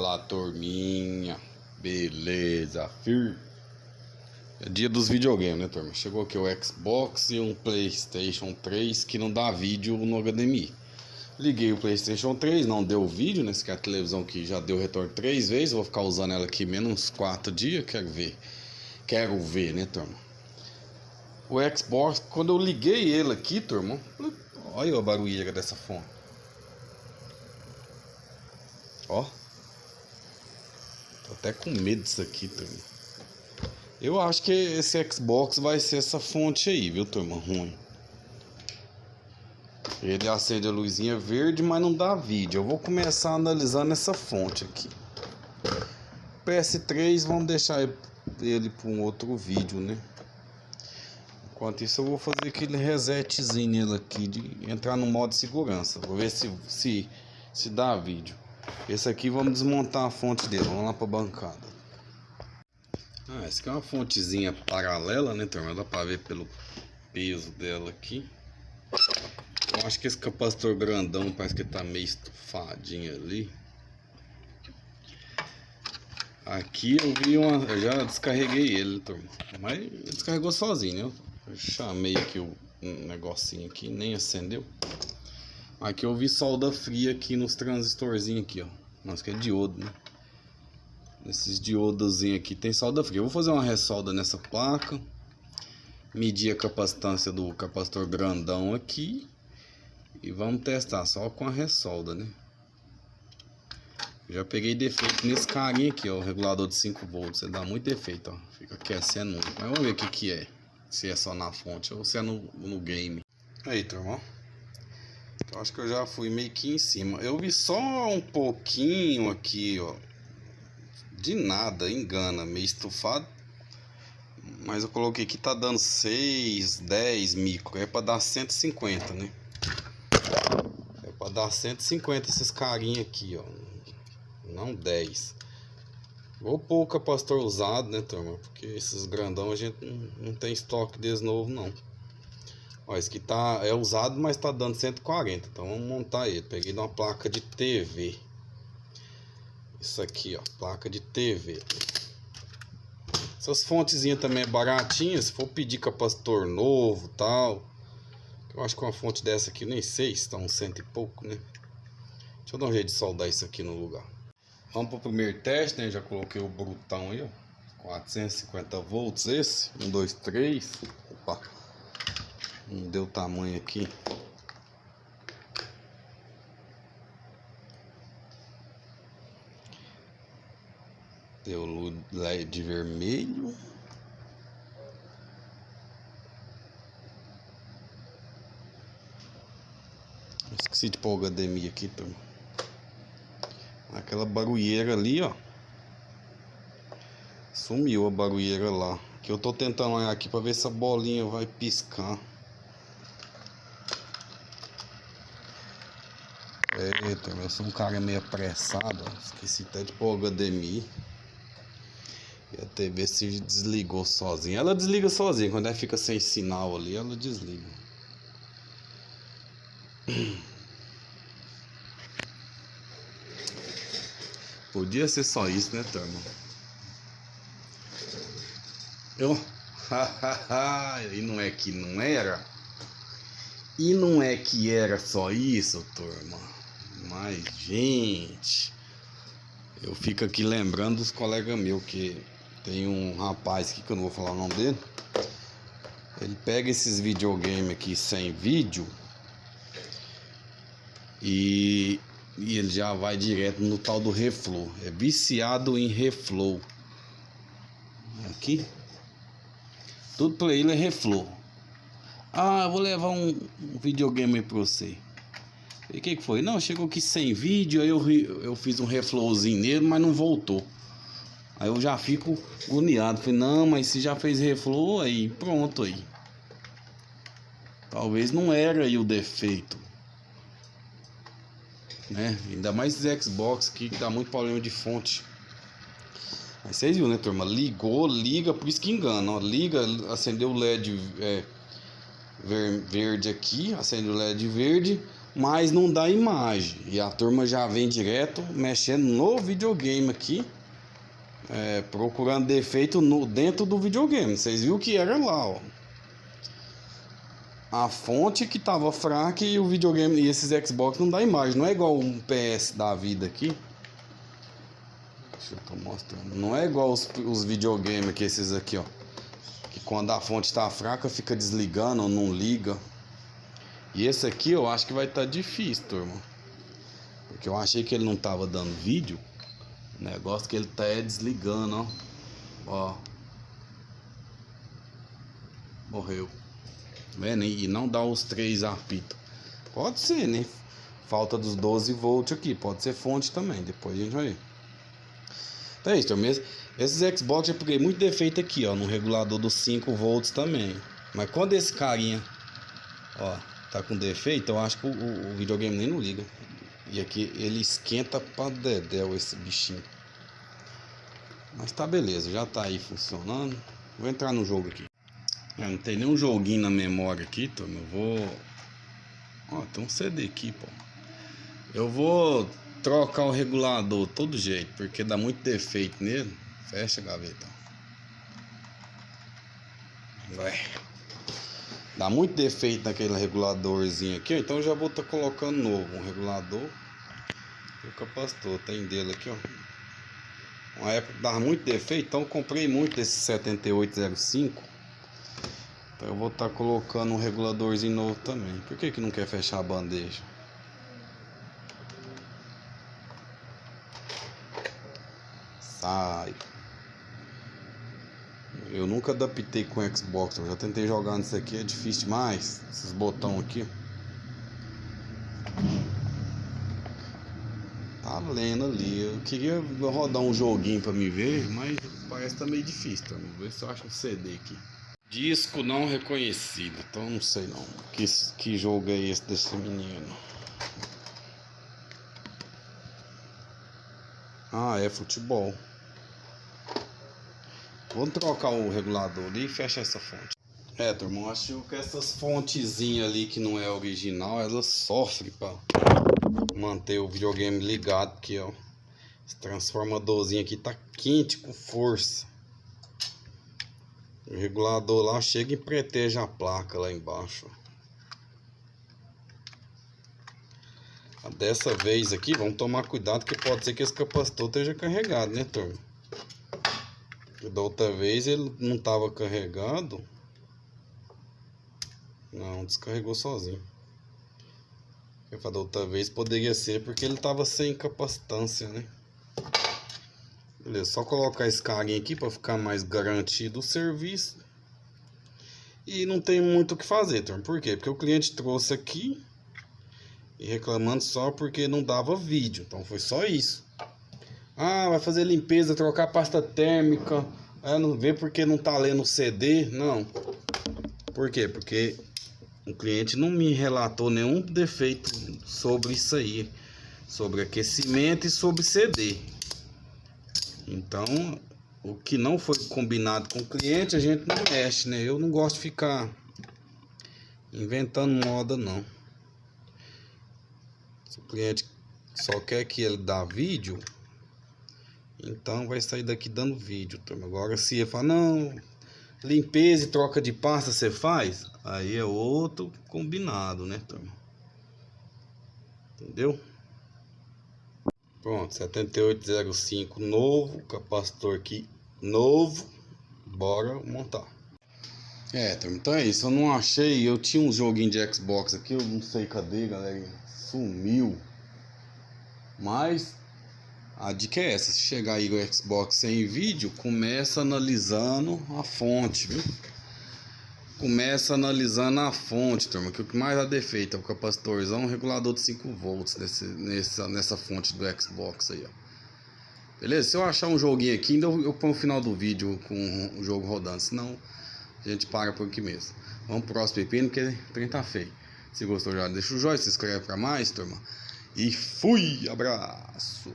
Fala, turminha, beleza, fir? É dia dos videogames, né, turma? Chegou aqui o Xbox e um PlayStation 3 que não dá vídeo no HDMI. Liguei o PlayStation 3, não deu vídeo, né? Essa aqui é a televisão que já deu retorno 3 vezes. Vou ficar usando ela aqui menos 4 dias, quero ver, né, turma? O Xbox, quando eu liguei ele aqui, turma, olha a barulheira dessa fonte. Ó. Tô até com medo disso aqui, turma. Eu acho que esse Xbox vai ser essa fonte aí, viu, turma? Ruim. Ele acende a luzinha verde, mas não dá vídeo. Eu vou começar analisando essa fonte aqui. PS3, vamos deixar ele para um outro vídeo, né? Enquanto isso, eu vou fazer aquele resetzinho nele aqui, de entrar no modo segurança. Vou ver se dá vídeo. Esse aqui, vamos desmontar a fonte dele. Vamos lá para a bancada. Essa aqui é uma fontezinha paralela, né, turma? Dá para ver pelo peso dela aqui. Eu acho que esse capacitor grandão parece que tá meio estufadinho ali. Aqui eu vi eu já descarreguei ele, turma. Mas ele descarregou sozinho, né? Eu chamei aqui o negocinho aqui, nem acendeu. Aqui eu vi solda fria aqui nos transistorzinhos aqui, ó. Nossa, que é diodo, né? Nesses diodozinhos aqui tem solda fria. Eu vou fazer uma ressolda nessa placa. Medir a capacitância do capacitor grandão aqui. E vamos testar só com a ressolda, né? Já peguei defeito nesse carinha aqui, ó. O regulador de 5 volts. Ele dá muito defeito, ó. Fica aquecendo muito. Mas vamos ver o que é. Se é só na fonte ou se é no game. Aí, turma, ó. Eu acho que eu já fui meio que em cima. Eu vi só um pouquinho aqui, ó. De nada, engana. Meio estufado. Mas eu coloquei que tá dando 6, 10 micro. É pra dar 150, né? É pra dar 150 esses carinha aqui, ó. Não 10. Vou pôr o capacitor usado, né, turma? Porque esses grandão a gente não tem estoque deles novo, não. Ó, esse aqui é usado, mas tá dando 140. Então vamos montar ele. Peguei de uma placa de TV. Isso aqui, ó. Placa de TV. Essas fontezinhas também é baratinhas. Se for pedir capacitor novo e tal. Eu acho que uma fonte dessa aqui, nem sei se tá uns 100 e pouco, né? Deixa eu dar um jeito de soldar isso aqui no lugar. Vamos pro primeiro teste, né? Já coloquei o brutão aí, ó. 450 volts esse. 1, 2, 3. Opa. Não deu tamanho aqui. Deu LED vermelho. Esqueci de pôr o HDMI aqui, turma. Aquela barulheira ali, ó. Sumiu a barulheira lá. Que eu tô tentando olhar aqui pra ver se a bolinha vai piscar. Eita, eu sou um cara meio apressado, ó. Esqueci até de pôr o HDMI. E a TV se desligou sozinha. Ela desliga sozinha. Quando ela fica sem sinal ali, ela desliga. Podia ser só isso, né, turma? E não é que não era? E não é que era só isso, turma? Mas, gente, eu fico aqui lembrando dos colegas meus, que tem um rapaz aqui, que eu não vou falar o nome dele. Ele pega esses videogames aqui sem vídeo e ele já vai direto no tal do reflow. É viciado em reflow. Aqui tudo pra ele é reflow. Ah, eu vou levar um videogame aí pra você. E o que foi? Não, chegou aqui sem vídeo. Aí eu fiz um reflowzinho nele, mas não voltou. Aí eu já fico agoniado. Falei, não, mas se já fez reflow, aí pronto aí. Talvez não era aí o defeito, né? Ainda mais esse Xbox aqui, que dá muito problema de fonte. Mas vocês viram, né, turma? Ligou, liga, por isso que engana, ó. Liga, acendeu o LED verde aqui, acende o LED verde, mas não dá imagem. E a turma já vem direto mexendo no videogame aqui, procurando defeito dentro do videogame. Vocês viram que era lá, ó. A fonte que tava fraca e o videogame e esses Xbox não dá imagem. Não é igual um PS da vida aqui. Deixa eu tô mostrando. Não é igual os videogames que esses aqui, ó. Que quando a fonte tá fraca fica desligando ou não liga. E esse aqui eu acho que vai estar difícil, turma. Porque eu achei que ele não tava dando vídeo. O negócio que ele tá desligando, ó. Ó. Morreu. Vendo? E não dá os 3 apitos. Pode ser, né? Falta dos 12 volts aqui. Pode ser fonte também. Depois a gente vai ver. Então é isso, turma. Esses Xbox eu peguei muito defeito aqui, ó. No regulador dos 5 volts também. Mas quando esse carinha, ó, tá com defeito, eu acho que o videogame nem não liga. E aqui ele esquenta pra dedéu esse bichinho. Mas tá beleza, já tá aí funcionando. Vou entrar no jogo aqui. Não tem nenhum joguinho na memória aqui, turma. Eu vou... Ó, tem um CD aqui, pô. Eu vou trocar o regulador todo jeito, porque dá muito defeito nele. Fecha a gaveta. Vai. Dá muito defeito naquele reguladorzinho aqui, ó. Então eu já vou estar colocando novo. Um regulador e o capacitor. Tem dele aqui, ó. Uma época dava muito defeito, então eu comprei muito desse 7805. Então eu vou estar colocando um reguladorzinho novo também. Por que não quer fechar a bandeja? Sai. Eu nunca adaptei com Xbox. Eu já tentei jogar nisso aqui, é difícil demais. Esses botões aqui. Tá lendo ali. Eu queria rodar um joguinho pra me ver, mas parece que tá meio difícil. Então, vamos ver se eu acho um CD aqui. Disco não reconhecido. Então não sei não. Que jogo é esse desse menino? Ah, é futebol. Vamos trocar o regulador ali e fechar essa fonte. Turma, eu acho que essas fontezinhas ali que não é original, elas sofrem para manter o videogame ligado, porque ó, esse transformadorzinho aqui tá quente com força. O regulador lá chega e protege a placa lá embaixo. Dessa vez aqui, vamos tomar cuidado que pode ser que esse capacitor esteja carregado, né, turma? Da outra vez ele não estava carregado. Não, descarregou sozinho. Da outra vez poderia ser porque ele estava sem capacitância, né? Beleza, só colocar esse carinha aqui para ficar mais garantido o serviço. E não tem muito o que fazer, turma. Por quê? Porque o cliente trouxe aqui e reclamando só porque não dava vídeo. Então foi só isso. Ah, vai fazer limpeza, trocar pasta térmica. Não vê porque não tá lendo o CD. Não. Por quê? Porque o cliente não me relatou nenhum defeito sobre isso aí. Sobre aquecimento e sobre CD. Então, o que não foi combinado com o cliente, a gente não mexe, né? Eu não gosto de ficar inventando moda, não. Se o cliente só quer que ele dá vídeo, então vai sair daqui dando vídeo, turma. Agora se ele falar, não, limpeza e troca de pasta você faz, aí é outro combinado, né, turma? Entendeu? Pronto, 7805 novo, capacitor aqui novo, bora montar. Turma, então é isso, eu não achei, eu tinha um joguinho de Xbox aqui, eu não sei cadê, galera, sumiu. Mas a dica é essa, se chegar aí o Xbox sem vídeo, começa analisando a fonte, viu? Começa analisando a fonte, turma, que o que mais dá defeito é o capacitorzão, um regulador de 5 volts nessa fonte do Xbox aí, ó. Beleza? Se eu achar um joguinho aqui, ainda eu ponho o final do vídeo com o jogo rodando, senão a gente para por aqui mesmo. Vamos pro próximo pepino, porque o trem tá feio. Se gostou já deixa o joinha, se inscreve pra mais, turma. E fui! Abraço!